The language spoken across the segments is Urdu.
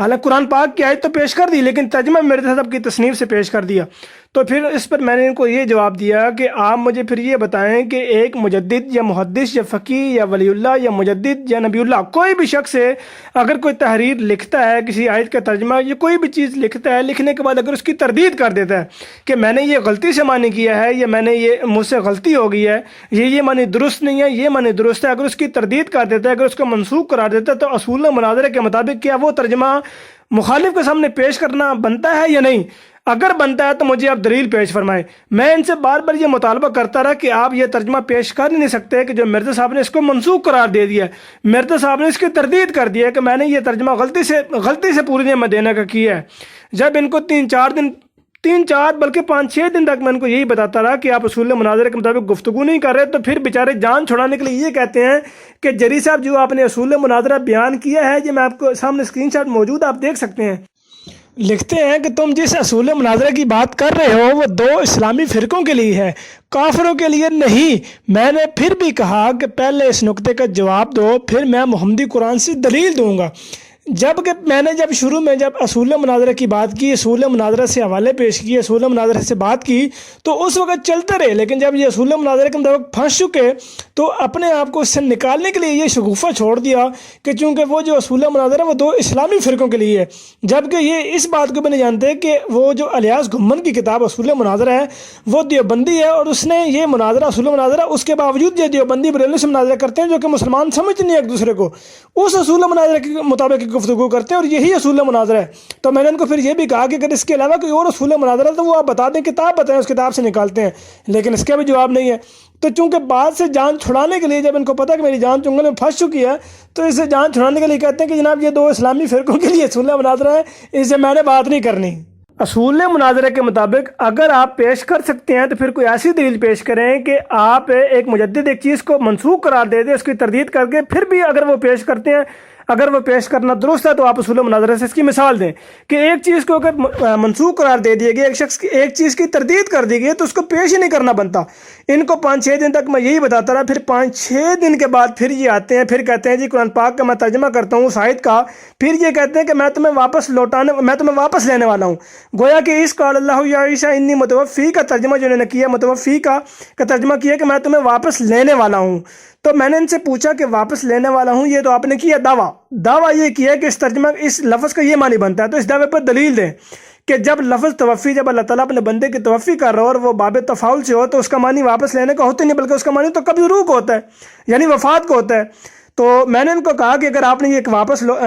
حالانکہ قرآن پاک کی آیت تو پیش کر دی لیکن ترجمہ مرزا صاحب کی تصنیف سے پیش کر دیا۔ تو پھر اس پر میں نے ان کو یہ جواب دیا کہ آپ مجھے پھر یہ بتائیں کہ ایک مجدد یا محدث یا فقیہ یا ولی اللہ یا مجدد یا نبی اللہ کوئی بھی شخص ہے، اگر کوئی تحریر لکھتا ہے کسی آیت کا ترجمہ یا کوئی بھی چیز لکھتا ہے، لکھنے کے بعد اگر اس کی تردید کر دیتا ہے کہ میں نے یہ غلطی سے معنی کیا ہے یا میں نے یہ مجھ سے غلطی ہو گئی ہے، یہ معنی درست نہیں ہے، یہ معنی درست ہے، اگر اس کی تردید کر دیتا ہے، اگر اس کو منسوخ قرار دیتا ہے، تو اصول مناظرے کے مطابق کیا وہ ترجمہ مخالف کے سامنے پیش کرنا بنتا ہے یا نہیں؟ اگر بنتا ہے تو مجھے آپ دلیل پیش فرمائیں۔ میں ان سے بار بار یہ مطالبہ کرتا رہا کہ آپ یہ ترجمہ پیش کر ہی نہیں سکتے کہ جو مرزا صاحب نے اس کو منسوخ قرار دے دیا ہے، مرزا صاحب نے اس کی تردید کر دیا ہے کہ میں نے یہ ترجمہ غلطی سے پوری مدینہ کا کیا ہے۔ جب ان کو تین چار بلکہ 5-6 دن تک میں ان کو یہی بتاتا رہا کہ آپ اصول مناظرے کے مطابق گفتگو نہیں کر رہے، تو پھر بیچارے جان چھڑانے کے لیے یہ کہتے ہیں کہ جری صاحب جو آپ نے اصول مناظرہ بیان کیا ہے، یہ میں آپ کو سامنے اسکرین شاٹ موجود آپ دیکھ سکتے ہیں، لکھتے ہیں کہ تم جس اصول مناظرہ کی بات کر رہے ہو وہ 2 اسلامی فرقوں کے لیے ہے، کافروں کے لیے نہیں۔ میں نے پھر بھی کہا کہ پہلے اس نقطے کا جواب دو، پھر میں محمدی قرآن سے دلیل دوں گا۔ میں نے شروع میں جب اصول مناظرہ کی بات کی، اصول مناظرہ سے حوالے پیش کیے، اصول مناظرہ سے بات کی، تو اس وقت چلتے رہے، لیکن جب یہ اصول مناظرہ کے مطابق پھنس چکے تو اپنے آپ کو اس سے نکالنے کے لیے یہ شگوفہ چھوڑ دیا کہ چونکہ وہ جو اصول مناظرہ وہ 2 اسلامی فرقوں کے لیے ہے، جبکہ یہ اس بات کو بھی نہیں جانتے کہ وہ جو الیاس گھمن کی کتاب اصول مناظرہ ہے وہ دیوبندی ہے، اور اس نے یہ مناظرہ اصول مناظرہ اس کے باوجود یہ دیوبندی بریلوی سے مناظرہ کرتے ہیں جو کہ مسلمان سمجھتے نہیں ایک دوسرے کو، اس اصول مناظرہ کے مطابق گفتگو کرتے ہیں، اور یہی اصول مناظرہ ہے۔ تو میں نے ان کو پھر یہ بھی کہا کہ اگر اس کے علاوہ کوئی اور اصول مناظرہ ہے تو وہ آپ بتا دیں، کتاب بتائیں، اس کتاب سے نکالتے ہیں، لیکن اس کا بھی جواب نہیں ہے۔ تو چونکہ بعد سے جان چھڑانے کے لیے، جب ان کو پتہ کہ میری جان چنگل میں پھنس چکی ہے، تو اس سے جان چھڑانے کے لیے کہتے ہیں کہ جناب یہ 2 اسلامی فرقوں کے لیے اصول مناظرہ ہے، اس سے میں نے بات نہیں کرنی۔ اصول مناظرہ کے مطابق اگر آپ پیش کر سکتے ہیں تو پھر کوئی ایسی دلیل پیش کریں کہ آپ ایک مجدد ایک چیز کو منسوخ قرار دے دیں، اس کی تردید کر کے پھر بھی اگر وہ پیش کرتے ہیں، اگر وہ پیش کرنا درست ہے تو آپ اصول مناظرہ سے اس کی مثال دیں کہ ایک چیز کو اگر منسوخ قرار دے دیا گیا، ایک شخص کی ایک چیز کی تردید کر دی گئی تو اس کو پیش ہی نہیں کرنا بنتا۔ ان کو 5-6 دن تک میں یہی بتاتا رہا، پھر 5-6 دن کے بعد پھر یہ آتے ہیں، پھر کہتے ہیں جی قرآن پاک کا میں ترجمہ کرتا ہوں سائد کا، پھر یہ کہتے ہیں کہ میں تمہیں واپس لینے والا ہوں، گویا کہ اس قال اللہ یا عیسیٰ انی متوفی کا ترجمہ جو انہوں نے کیا، متوفی کا ترجمہ کیا کہ میں تمہیں واپس لینے والا ہوں۔ تو میں نے ان سے پوچھا کہ واپس لینے والا ہوں، یہ تو آپ نے کیا دعویٰ یہ کیا کہ اس لفظ کا یہ معنی بنتا ہے، تو اس دعوے پر دلیل دیں کہ جب لفظ توفی، جب اللہ تعالیٰ اپنے بندے کی توفی کر رہا ہو اور وہ باب تفاعل سے ہو تو اس کا معنی واپس لینے کا ہوتا نہیں، بلکہ اس کا معنی تو کبھی روح کو ہوتا ہے، یعنی وفات کو ہوتا ہے۔ تو میں نے ان کو کہا کہ اگر آپ نے یہ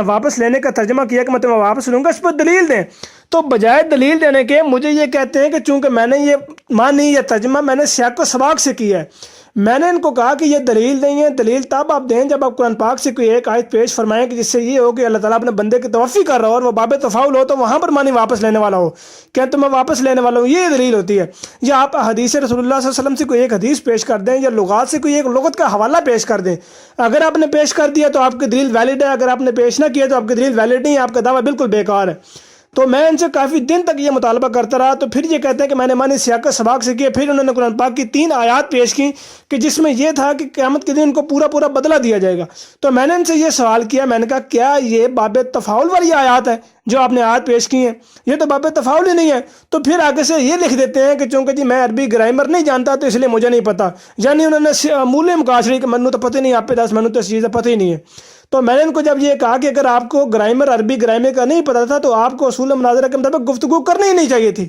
واپس لینے کا ترجمہ کیا کہ میں تمہیں واپس لوں گا، اس پر دلیل دیں۔ تو بجائے دلیل دینے کے مجھے یہ کہتے ہیں کہ چونکہ میں نے یہ معنی یا ترجمہ میں نے سیاق و سباق سے کیا ہے۔ میں نے ان کو کہا کہ یہ دلیل نہیں ہے، دلیل تب آپ دیں جب آپ قرآن پاک سے کوئی ایک آیت پیش فرمائیں کہ جس سے یہ ہو کہ اللہ تعالیٰ اپنے بندے کی توفی کر رہا ہو اور وہ باب تفاعل ہو تو وہاں پر معنی واپس لینے والا ہو، کہ تو میں واپس لینے والا ہوں، یہ دلیل ہوتی ہے۔ یا آپ حدیث رسول اللہ صلی اللہ علیہ وسلم سے کوئی ایک حدیث پیش کر دیں، یا لغات سے کوئی ایک لغت کا حوالہ پیش کر دیں، اگر آپ نے پیش کر دیا تو آپ کی دلیل ویلڈ ہے، اگر آپ نے پیش نہ کیا تو آپ کی دلیل ویلڈ نہیں ہے، آپ کا دعویٰ بالکل بیکار ہے۔ تو میں ان سے کافی دن تک یہ مطالبہ کرتا رہا، تو پھر یہ کہتے ہیں کہ میں نے معنی سیاق سباق سے کیا۔ پھر انہوں نے قرآن پاک کی 3 آیات پیش کی کہ جس میں یہ تھا کہ قیامت کے دن ان کو پورا بدلہ دیا جائے گا۔ تو میں نے ان سے یہ سوال کیا، میں نے کہا کیا یہ باب تفاعل والی آیات ہے جو آپ نے آیات پیش کی ہیں؟ یہ تو باب تفاعل ہی نہیں ہے۔ تو پھر آگے سے یہ لکھ دیتے ہیں کہ چونکہ جی میں عربی گرامر نہیں جانتا تو اس لیے مجھے نہیں پتا، یعنی انہوں نے مولے مکاشری کہ منو تو پتہ نہیں، آپ پہ 10 منو تو اس چیز کا پتہ ہی نہیں ہے۔ تو میں نے ان کو جب یہ کہا کہ اگر آپ کو عربی گرامر کا نہیں پتا تھا تو آپ کو اصول مناظرہ کے مطابق گفتگو کرنی ہی نہیں چاہیے تھی،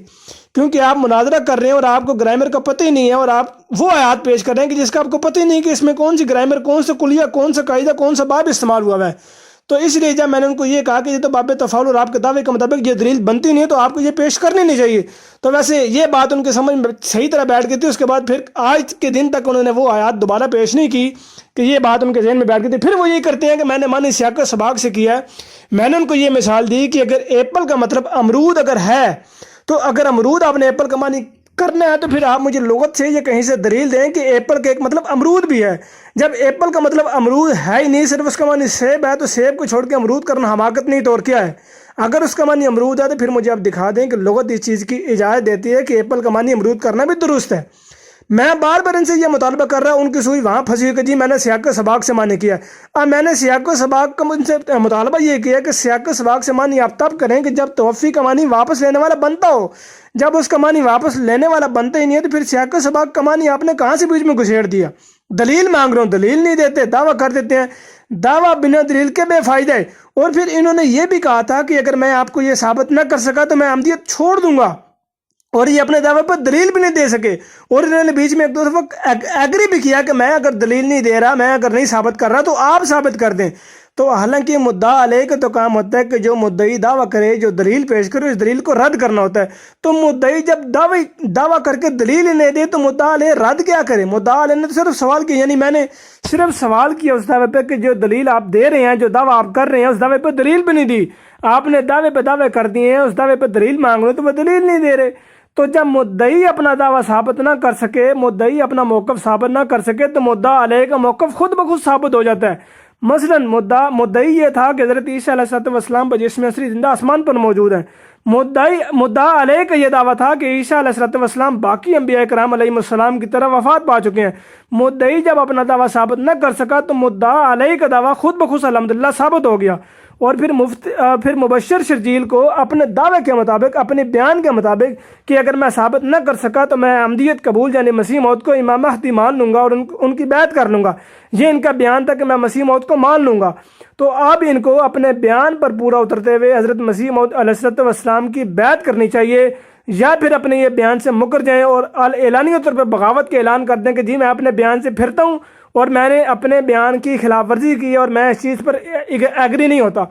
کیونکہ آپ مناظرہ کر رہے ہیں اور آپ کو گرامر کا پتہ ہی نہیں ہے، اور آپ وہ آیات پیش کر رہے ہیں کہ جس کا آپ کو پتہ ہی نہیں کہ اس میں کون سی گرامر، کون سا کلیہ، کون سا قاعدہ، کون سا باب استعمال ہوا ہے۔ تو اس لیے جب میں نے ان کو یہ کہا کہ یہ تو باب تفاعل اور آپ کے دعوے کے مطابق یہ دلیل بنتی نہیں ہے تو آپ کو یہ پیش کرنی نہیں چاہیے، تو ویسے یہ بات ان کے سمجھ میں صحیح طرح بیٹھ گئی تھی۔ اس کے بعد پھر آج کے دن تک انہوں نے وہ آیات دوبارہ پیش نہیں کی کہ یہ بات ان کے ذہن میں بیٹھ گئی تھی۔ پھر وہ یہ کرتے ہیں کہ میں نے معنی سیاق و سباق سے کیا ہے۔ میں نے ان کو یہ مثال دی کہ اگر ایپل کا مطلب امرود اگر ہے تو اگر امرود آپ نے ایپل کا معنی کرنا ہے تو پھر آپ مجھے لغت سے یا کہیں سے دلیل دیں کہ ایپل کا ایک مطلب امرود بھی ہے۔ جب ایپل کا مطلب امرود ہے ہی نہیں، صرف اس کا معنی سیب ہے، تو سیب کو چھوڑ کے امرود کرنا حماقت نہیں تو اور کیا ہے؟ اگر اس کا معنی امرود ہے تو پھر مجھے آپ دکھا دیں کہ لغت اس چیز کی اجازت دیتی ہے کہ ایپل کا معنی امرود کرنا بھی درست ہے۔ میں بار بار ان سے یہ مطالبہ کر رہا ہوں، ان کی سوئی وہاں پھنسی ہوئی کہ جی میں نے سیاق سباق سے معنی کیا ہے۔ اب میں نے سیاق سباق کا ان سے مطالبہ یہ کیا کہ سیاق سباق سے معنی آپ تب کریں کہ جب توفی کا معنی واپس لینے والا بنتا ہو۔ جب اس کا معنی واپس لینے والا بنتا ہی نہیں ہے تو پھر سیاق سباق کا معنی آپ نے کہاں سے بیچ میں گھسیڑ دیا؟ دلیل مانگ رہا ہوں، دلیل نہیں دیتے، دعویٰ کر دیتے ہیں، دعویٰ بنا دلیل کے بے فائدہ ہے۔ اور پھر انہوں نے یہ بھی کہا تھا کہ اگر میں آپ کو یہ ثابت نہ کر سکا تو میں احمدیت چھوڑ دوں گا، اور یہ اپنے دعوے پر دلیل بھی نہیں دے سکے۔ اور انہوں نے بیچ میں ایک دو دفعہ ایگری بھی کیا کہ میں اگر دلیل نہیں دے رہا، میں اگر نہیں ثابت کر رہا تو آپ ثابت کر دیں۔ تو حالانکہ مدعا علیہ کا تو کام ہوتا ہے کہ جو مدعی دعویٰ کرے، جو دلیل پیش کرے، اس دلیل کو رد کرنا ہوتا ہے۔ تو مدعی جب دعویٰ کر کے دلیل ہی نہیں دے تو مدعا علیہ رد کیا کرے؟ مدعا علیہ نے تو صرف سوال کیا، یعنی میں نے صرف سوال کیا اس دعوے پہ کہ جو دلیل آپ دے رہے ہیں، جو دعویٰ آپ کر رہے ہیں، اس دعوے پہ دلیل بھی نہیں دی۔ آپ نے دعوے پہ دعوے کر دیے ہیں، اس دعوے پہ دلیل مانگ رہے تو وہ دلیل نہیں دے رہے۔ تو جب مدعی اپنا دعویٰ ثابت نہ کر سکے، مدعی اپنا موقف ثابت نہ کر سکے تو مدعا علیہ کا موقف خود بخود ثابت ہو جاتا ہے۔ مثلاً مدعی یہ تھا کہ حضرت عیسیٰ علیہ السلام پر جسم اصلی زندہ آسمان پر موجود ہیں۔ مدعا علیہ کا یہ دعویٰ تھا کہ عیسیٰ علیہ السلام باقی انبیاء کرام علیہ السلام کی طرح وفات پا چکے ہیں۔ مدعی جب اپنا دعویٰ ثابت نہ کر سکا تو مدعا علیہ کا دعویٰ خود بخود الحمدللہ ثابت ہو گیا۔ اور پھر مبشر شرجیل کو اپنے دعوے کے مطابق، اپنے بیان کے مطابق کہ اگر میں ثابت نہ کر سکا تو میں احمدیت قبول یعنی مسیح موعود کو امام مہدی مان لوں گا اور ان کی بیعت کر لوں گا۔ یہ ان کا بیان تھا کہ میں مسیح موعود کو مان لوں گا۔ تو اب ان کو اپنے بیان پر پورا اترتے ہوئے حضرت مسیح موعود علیہ السلام کی بیعت کرنی چاہیے، یا پھر اپنے یہ بیان سے مکر جائیں اور اعلانیہ طور پر بغاوت کے اعلان کر دیں کہ جی میں اپنے بیان سے پھرتا ہوں اور میں نے اپنے بیان کی خلاف ورزی کی اور میں اس چیز پر ایگری نہیں ہوتا۔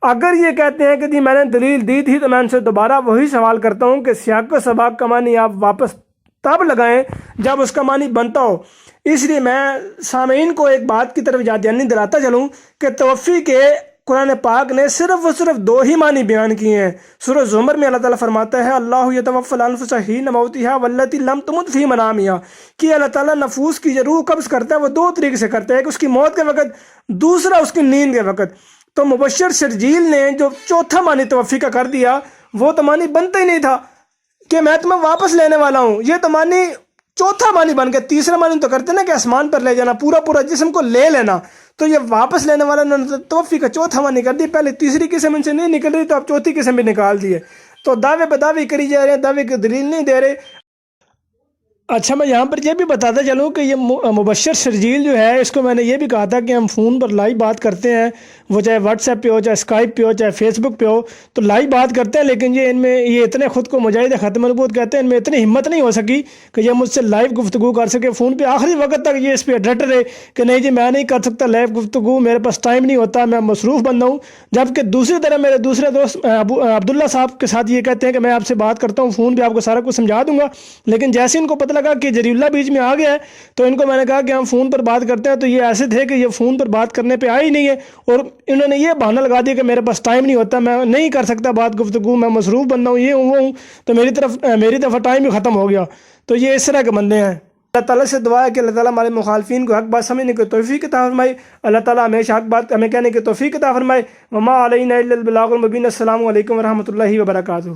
اگر یہ کہتے ہیں کہ جی میں نے دلیل دی تھی تو میں ان سے دوبارہ وہی سوال کرتا ہوں کہ سیاق و سباق کا معنی آپ واپس تب لگائیں جب اس کا معنی بنتا ہو۔ اس لیے میں سامعین کو ایک بات کی طرف یاد دلاتا چلوں کہ توفی کے قرآن پاک نے صرف و صرف دو ہی معنی بیان کیے ہیں۔ سورہ زمر میں اللہ تعالیٰ فرماتا ہے اللہ یتوفی الانفس حین موتها واللتی لم تمت فی منامہا، کہ اللہ تعالیٰ نفوس کی روح قبض کرتا ہے، وہ دو طریقے سے کرتا ہے، ایک اس کی موت کے وقت، دوسرا اس کی نیند کے وقت۔ تو مبشر شرجیل نے جو چوتھا معنی توفی کا کر دیا وہ تو معنی بنتا ہی نہیں تھا کہ میں تمہیں واپس لینے والا ہوں، یہ تو معنی چوتھا معنی بن گیا۔ تیسرا معنی تو کرتے نا کہ آسمان پر لے جانا، پورا جسم کو لے لینا، تو یہ واپس لینے والا انہوں نے توفی کا چوتھا معنی کر دی۔ پہلے تیسری قسم ان سے نہیں نکل رہی تو اب چوتھی قسم بھی نکال دیے، تو دعوے پہ دعوے کری جا رہے ہیں، دعوے کی دلیل نہیں دے رہے۔ اچھا میں یہاں پر یہ بھی بتاتا چلوں کہ یہ مبشر شرجیل جو ہے اس کو میں نے یہ بھی کہا تھا کہ ہم فون پر لائیو بات کرتے ہیں، وہ چاہے واٹس ایپ پہ ہو، چاہے اسکائپ پہ ہو، چاہے فیس بک پہ ہو، تو لائیو بات کرتے ہیں، لیکن یہ اتنے خود کو مجاہد ختم نبوت کہتے ہیں، ان میں اتنی ہمت نہیں ہو سکی کہ یہ مجھ سے لائیو گفتگو کر سکے فون پہ۔ آخری وقت تک یہ اس پہ ڈٹ رہے کہ نہیں جی میں نہیں کر سکتا لائیو گفتگو، میرے پاس ٹائم نہیں ہوتا، میں مصروف بندہ ہوں۔ جبکہ دوسری طرف میرے دوسرے دوست عبداللہ صاحب کے ساتھ یہ کہتے ہیں کہ میں آپ سے بات کرتا ہوں فون پہ، آپ کو سارا کچھ سمجھا دوں گا، لیکن جیسے ان کو پتہ لگا کہ جری اللہ بیچ میں آ گیا ہے تو ان کو میں نے کہا کہ ہم فون پر بات کرتے ہیں، تو یہ ایسے تھے کہ یہ فون پر بات کرنے پہ آئے ہی نہیں ہے، اور انہوں نے یہ بہانہ لگا دیا کہ میرے پاس ٹائم نہیں ہوتا، میں نہیں کر سکتا بات گفتگو، میں مصروف بندہ ہوں، یہ ہوں وہ ہوں، تو میری طرف ٹائم بھی ختم ہو گیا۔ تو یہ اس طرح کے بندے ہیں۔ اللہ تعالیٰ سے دعا ہے کہ اللہ تعالیٰ ہمارے مخالفین کو حق بات سمجھنے کی توفیق عطا فرمائے، اللہ تعالیٰ ہمیشہ حق بات ہمیں کہنے کی توفیق عطا فرمائے۔ وما علینا الا البلاغ المبین۔ السلام علیکم ورحمۃ اللہ وبرکاتہ۔